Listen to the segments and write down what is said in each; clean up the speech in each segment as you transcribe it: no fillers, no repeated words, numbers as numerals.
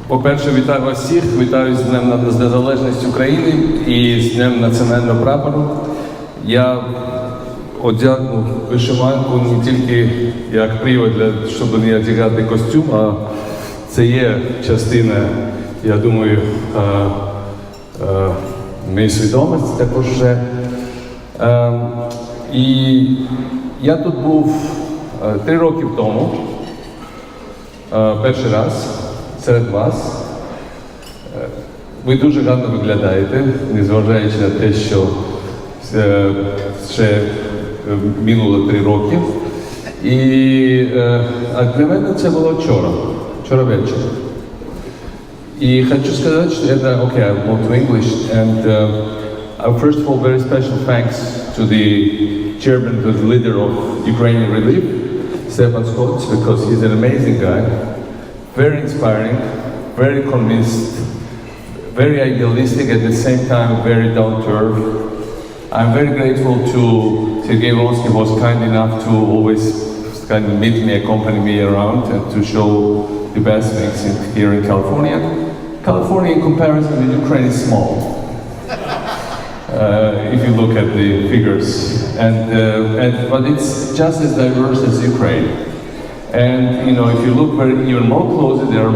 По-перше, вітаю вас всіх, вітаю з Днем Незалежності України і з Днем національного прапору. Я одягнув вишиванку не тільки як привод, щоб не одягати костюм, а це є частина, я думаю, моєї свідомості також вже. І я тут був 3 роки тому, перший раз серед вас. Ви дуже гарно виглядаєте, незважаючи на те, що ще минуло 3 роки. А для мене це було вчора ввечері. І хочу сказати, що це, okay, I'll move to English, and first of all, very special thanks to the chairman, to the leader of Ukrainian Relief, Stefan Scott, because he's an amazing guy, very inspiring, very convinced, very idealistic, at the same time very down to earth. I'm very grateful to Sergei Volsky, who was kind enough to always kind of meet me, accompany me around, and to show the best things here in California. California, in comparison with Ukraine, is small. If you look at the figures, but it's just as diverse as Ukraine. And you know, if you look even more closely, there are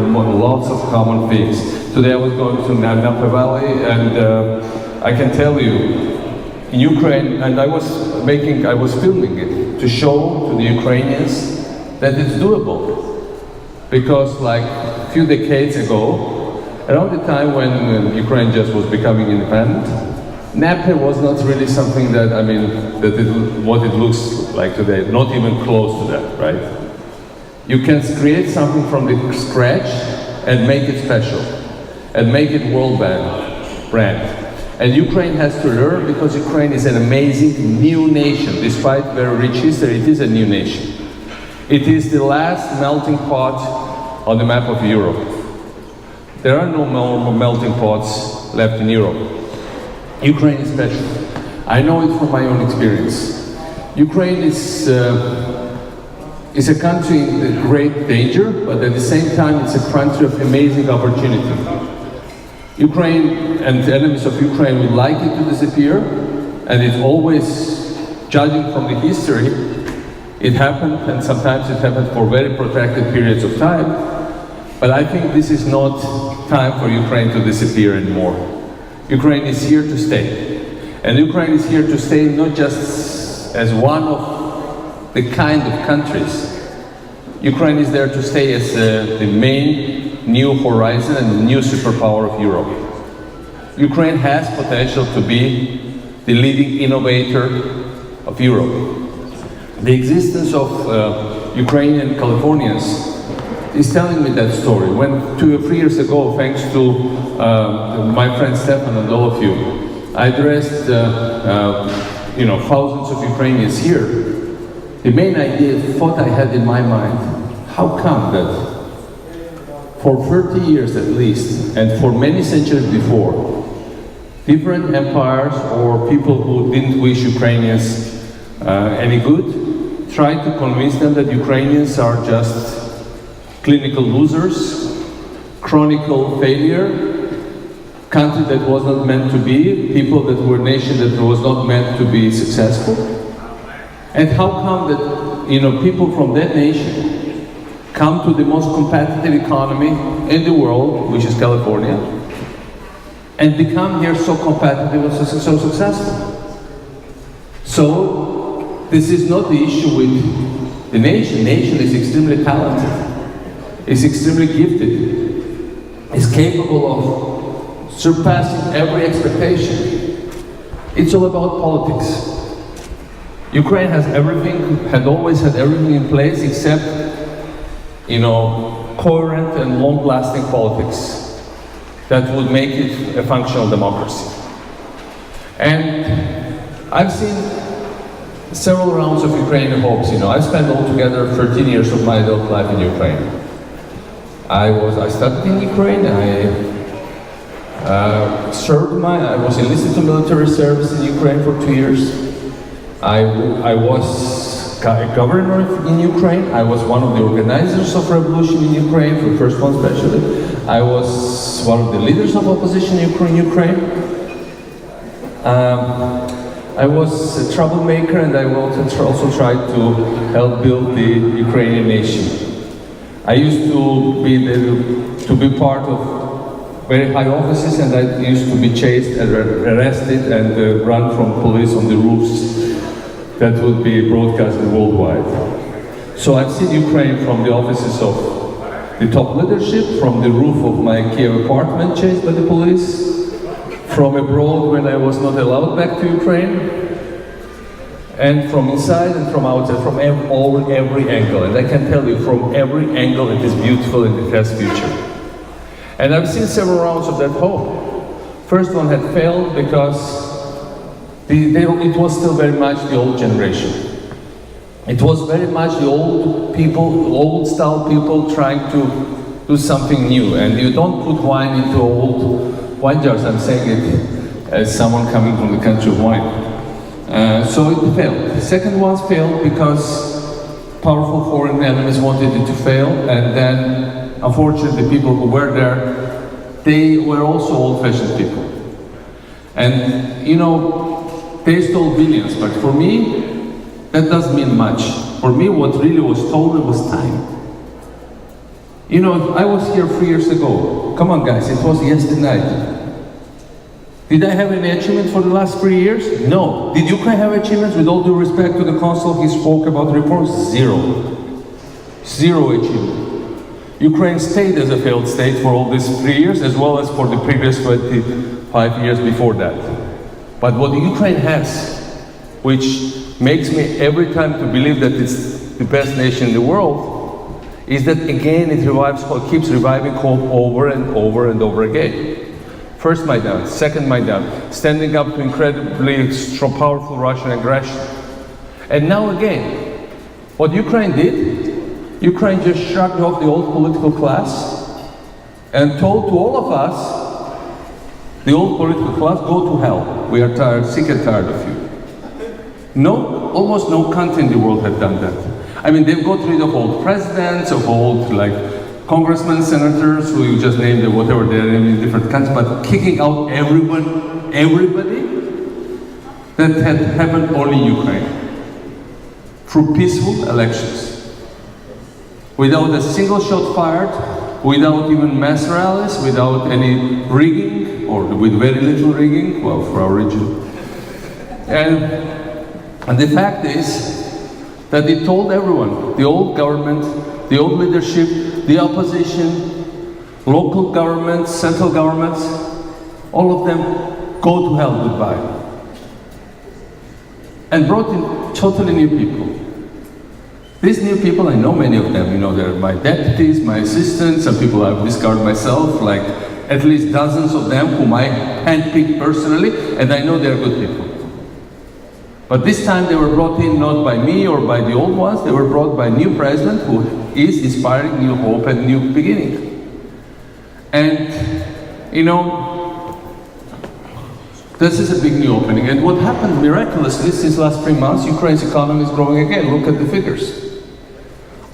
lots of common things. Today I was going to Napa Valley, and I can tell you, in Ukraine, and I was filming it to show to the Ukrainians that it's doable. Because like a few decades ago, around the time when Ukraine just was becoming independent, Napa was not really something that, what it looks like today, not even close to that, right? You can create something from the scratch and make it special, and make it world brand. And Ukraine has to learn, because Ukraine is an amazing new nation. Despite very rich history, it is a new nation. It is the last melting pot on the map of Europe. There are no more melting pots left in Europe. Ukraine is special. I know it from my own experience. Ukraine is a country in great danger, but at the same time it's a country of amazing opportunity. Ukraine and the enemies of Ukraine would like it to disappear, and it always, judging from the history, it happened, and sometimes it happened for very protracted periods of time. But I think this is not time for Ukraine to disappear anymore. Ukraine is here to stay. And Ukraine is here to stay not just as one of the kind of countries. Ukraine is there to stay as the main new horizon and new superpower of Europe. Ukraine has potential to be the leading innovator of Europe. The existence of Ukrainian Californians is telling me that story. When 2 or 3 years ago, thanks to my friend Stefan and all of you, I addressed thousands of Ukrainians here. The main idea, thought I had in my mind, how come that for 30 years at least, and for many centuries before, different empires or people who didn't wish Ukrainians any good tried to convince them that Ukrainians are just clinical losers, chronicle failure, country that was not meant to be, people that were nation that was not meant to be successful. And how come that people from that nation come to the most competitive economy in the world, which is California, and become here so competitive and so successful? So this is not the issue with the nation. The nation is extremely talented, is extremely gifted, is capable of surpassing every expectation. It's all about politics. Ukraine has everything, had always had everything in place except, coherent and long-lasting politics that would make it a functional democracy. And I've seen several rounds of Ukrainian hopes. I spent altogether 13 years of my adult life in Ukraine. I studied in Ukraine. I was enlisted to military service in Ukraine for 2 years. I was governor in Ukraine. I was one of the organizers of revolution in Ukraine, the first one especially. I was one of the leaders of opposition in Ukraine. I was a troublemaker, and I also tried to help build the Ukrainian nation. I used to be part of very high offices, and I used to be chased and arrested and run from police on the roofs that would be broadcasted worldwide. So I've seen Ukraine from the offices of the top leadership, from the roof of my Kiev apartment chased by the police, from abroad when I was not allowed back to Ukraine, and from inside and from outside, from every angle. And I can tell you, from every angle it is beautiful and it has future. And I've seen several rounds of that hope. First one had failed because it was still very much the old generation. It was very much the old people, old style people trying to do something new. And you don't put wine into old wine jars. I'm saying it as someone coming from the country of wine. So it failed. The second one failed because powerful foreign enemies wanted it to fail, and then unfortunately the people who were there, they were also old-fashioned people. And you know, they stole billions, but for me, that doesn't mean much. For me, what really was stolen was time. You know, I was here 3 years ago. Come on guys, it was yesterday night. Did I have any achievement for the last 3 years? No. Did Ukraine have achievements? With all due respect to the consul, he spoke about reforms. Zero. Zero achievement. Ukraine stayed as a failed state for all these 3 years, as well as for the previous 25 years before that. But what Ukraine has, which makes me every time to believe that it's the best nation in the world, is that again it keeps reviving hope over and over and over again. First Maidan, second Maidan, standing up to incredibly strong, powerful Russian aggression. And now again, what Ukraine did, Ukraine just shrugged off the old political class and told to all of us, the old political class, go to hell. We are tired, sick and tired of you. No, almost no country in the world have done that. I mean, they've got rid of old presidents, of old congressmen, senators, who you just named, whatever they're in different countries, but kicking out everybody, that had happened only in Ukraine. Through peaceful elections. Without a single shot fired, without even mass rallies, without any rigging, or with very little rigging, well, for our region. And the fact is that it told everyone, the old government, the old leadership, the opposition, local governments, central governments, all of them, go to hell, goodbye. And brought in totally new people. These new people, I know many of them, you know, they're my deputies, my assistants, some people I've discovered myself, like at least dozens of them whom I handpicked personally, and I know they're good people. But this time they were brought in not by me or by the old ones, they were brought by a new president who is inspiring new hope and new beginning. And, you know, this is a big new opening. And what happened miraculously since last 3 months, Ukraine's economy is growing again. Look at the figures.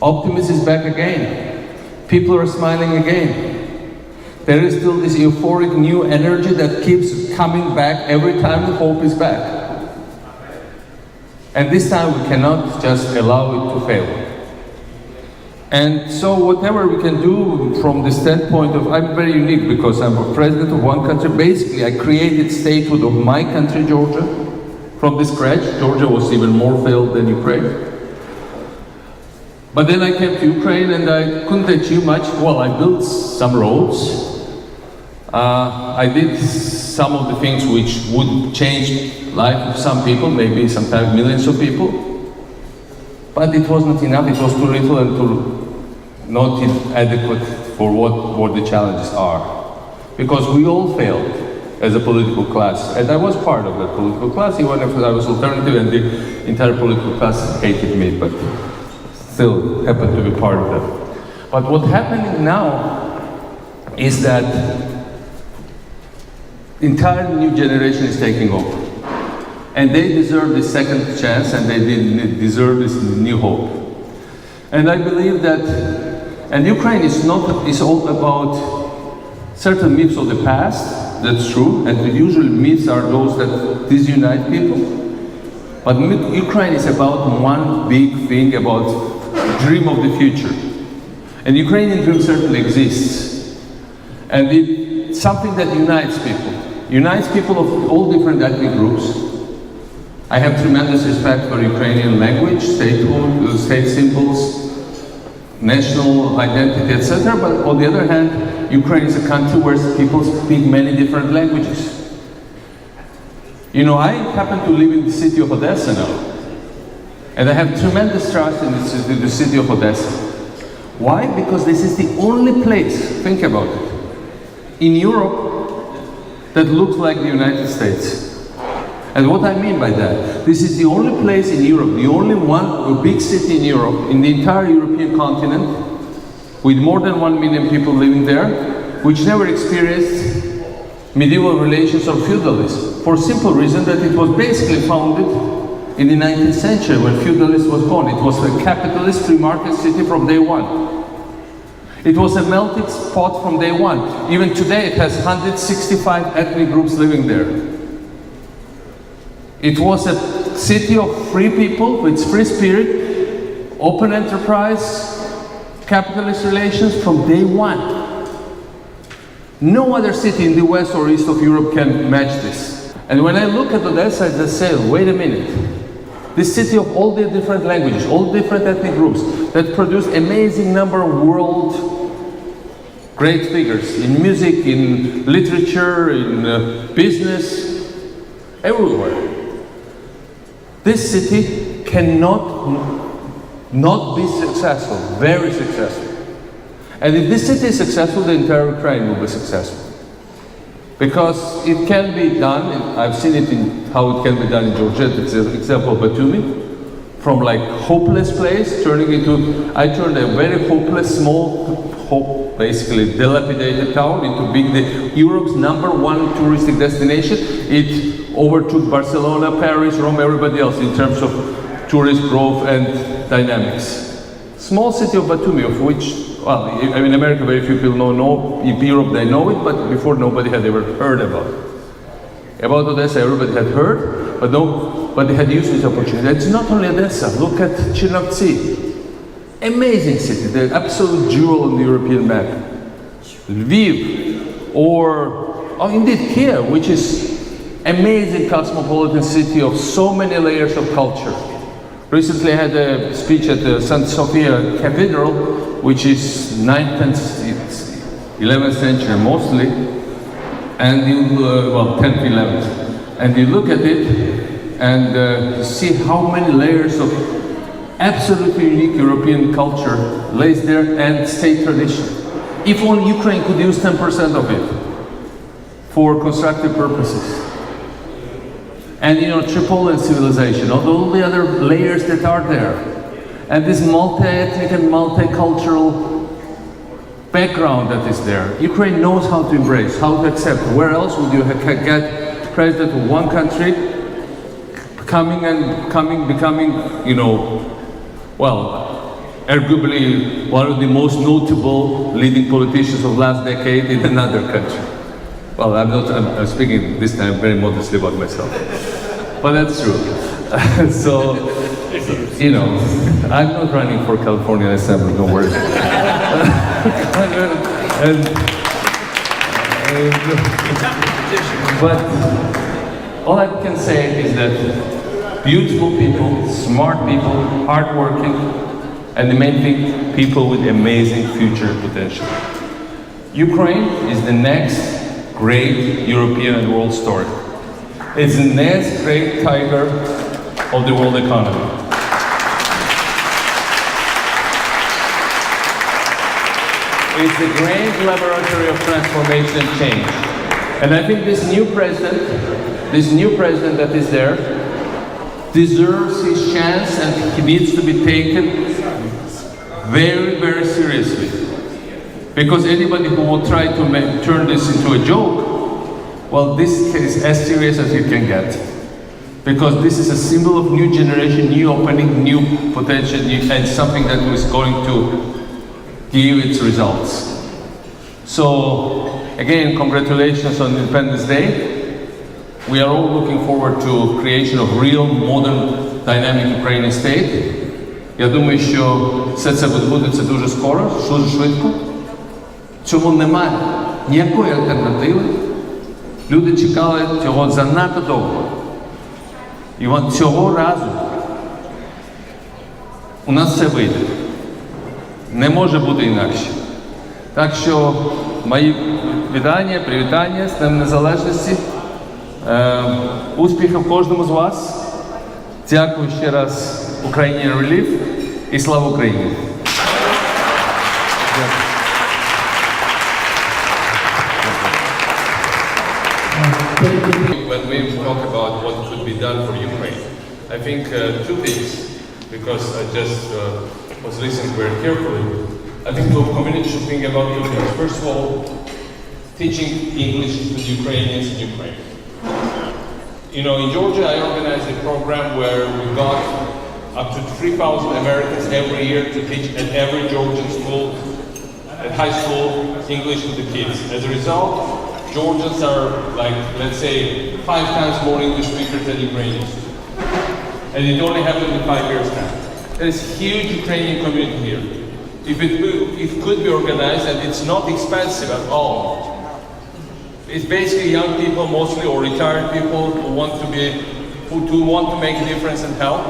Optimism is back again. People are smiling again. There is still this euphoric new energy that keeps coming back every time the hope is back. And this time we cannot just allow it to fail. And so whatever we can do from the standpoint of, I'm very unique because I'm a president of one country. Basically, I created statehood of my country, Georgia, from the scratch. Georgia was even more failed than Ukraine. But then I came to Ukraine and I couldn't achieve much. Well, I built some roads. I did some of the things which would change life of some people, maybe sometimes millions of people. But it was not enough, it was too little and not adequate for what the challenges are. Because we all failed as a political class, and I was part of that political class, even if I was alternative and the entire political class hated me, but still happened to be part of that. But what's happening now is that the entire new generation is taking over. And they deserve this second chance, and they deserve this new hope. And I believe that, and Ukraine is all about certain myths of the past, that's true, and usually myths are those that disunite people. But Ukraine is about one big thing, about dream of the future. And Ukrainian dream certainly exists. And it's something that unites people of all different ethnic groups. I have tremendous respect for Ukrainian language, statehood, state symbols, national identity, etc. But on the other hand, Ukraine is a country where people speak many different languages. You know, I happen to live in the city of Odessa now. And I have tremendous trust in the city of Odessa. Why? Because this is the only place, think about it, in Europe that looks like the United States. And what I mean by that, this is the only place in Europe, the only one big city in Europe, in the entire European continent, with more than 1 million people living there, which never experienced medieval relations or feudalism, for a simple reason that it was basically founded in the 19th century when feudalism was born. It was a capitalist free market city from day one. It was a melting pot from day one. Even today it has 165 ethnic groups living there. It was a city of free people with free spirit, open enterprise, capitalist relations from day one. No other city in the west or east of Europe can match this. And when I look at Odessa, I just say, wait a minute. This city of all the different languages, all different ethnic groups, that produce amazing number of world great figures in music, in literature, in business, everywhere. This city cannot not be successful, very successful. And if this city is successful, the entire Ukraine will be successful. Because it can be done, I've seen it in how it can be done in Georgia, it's an example of Batumi, from like hopeless place, turning into, I turned a very hopeless, small, basically dilapidated town into Europe's #1 touristic destination. It overtook Barcelona, Paris, Rome, everybody else in terms of tourist growth and dynamics. Small city of Batumi, of which, well, I mean, in America very few people know, in Europe they know it, but before nobody had ever heard about it. About Odessa everybody had heard, but nobody had used this opportunity. It's not only Odessa, look at Chernovtsi. Amazing city, the absolute jewel on the European map. Lviv, or indeed here, which is amazing cosmopolitan city of so many layers of culture. Recently I had a speech at the St. Sophia Cathedral, which is 9th and 11th century mostly, and you, well, 10th, 11th. And you look at it and you see how many layers of absolutely unique European culture lays there and state tradition. If only Ukraine could use 10% of it for constructive purposes. And you know, Tripolitan civilization, all the other layers that are there, and this multi-ethnic and multicultural background that is there, Ukraine knows how to embrace, how to accept. Where else would you get president of one country becoming, you know, well, arguably one of the most notable leading politicians of last decade in another country. Well, I'm speaking this time very modestly about myself, but that's true. So, you know, I'm not running for California Assembly, don't worry. But all I can say is that beautiful people, smart people, hardworking, and the main thing, people with amazing future potential. Ukraine is the next great European and world story. It's the next great tiger of the world economy. It's the great laboratory of transformation and change. And I think this new president that is there, deserves his chance, and he needs to be taken very, very seriously. Because anybody who will try to turn this into a joke, well, this is as serious as you can get. Because this is a symbol of new generation, new opening, new potential, and something that is going to give its results. So, again, congratulations on Independence Day. We are all looking forward to creation of real, modern, dynamic Ukrainian state. Я думаю, що все це відбудеться дуже скоро, дуже швидко. Цьому немає ніякої альтернативи. Люди чекали цього занадто довго. І от цього разу у нас все вийде. Не може бути інакше. Так що мої привітання з Днем Незалежності. Успіхів кожному з вас. Дякую ще раз Ukrainian Relief і слава Україні! When we talk about what could be done for Ukraine, I think two things, because I just was listening very carefully. I think the community should think about two things. First of all, teaching English to the Ukrainians in Ukraine. You know, in Georgia, I organized a program where we got up to 3,000 Americans every year to teach at every Georgian school, at high school, English to the kids. As a result, Georgians are like, let's say, 5 times more English speakers than Ukrainians. And it only happened in 5 years now. There is a huge Ukrainian community here. If it could be organized, and it's not expensive at all. It's basically young people mostly, or retired people who want to make a difference and help.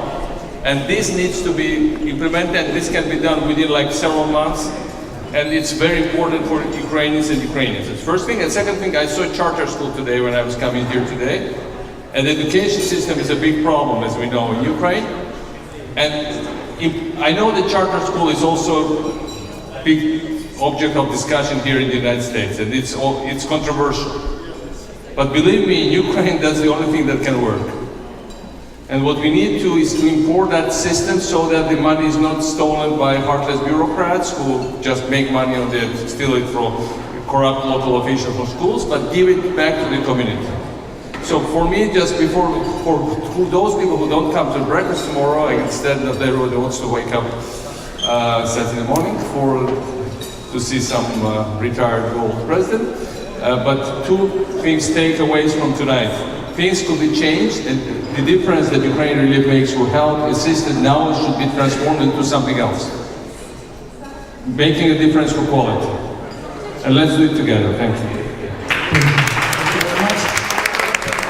And this needs to be implemented, and this can be done within like several months. And it's very important for Ukrainians and Ukrainians. That's the first thing. And second thing, I saw a charter school today when I was coming here today. And the education system is a big problem, as we know, in Ukraine. And I know the charter school is also a big object of discussion here in the United States, and it's controversial. But believe me, in Ukraine, that's the only thing that can work. And what we need to is to import that system so that the money is not stolen by heartless bureaucrats who just make money on it, steal it from corrupt local officials from schools, but give it back to the community. So for me, just for those people who don't come to breakfast tomorrow, instead of everybody wants to wake up Saturday morning to see some retired old president. But two things takeaways from tonight. Things could be changed, and the difference that Ukrainian Relief makes will help assist, and now it should be transformed into something else. Making a difference for quality. And let's do it together. Thank you.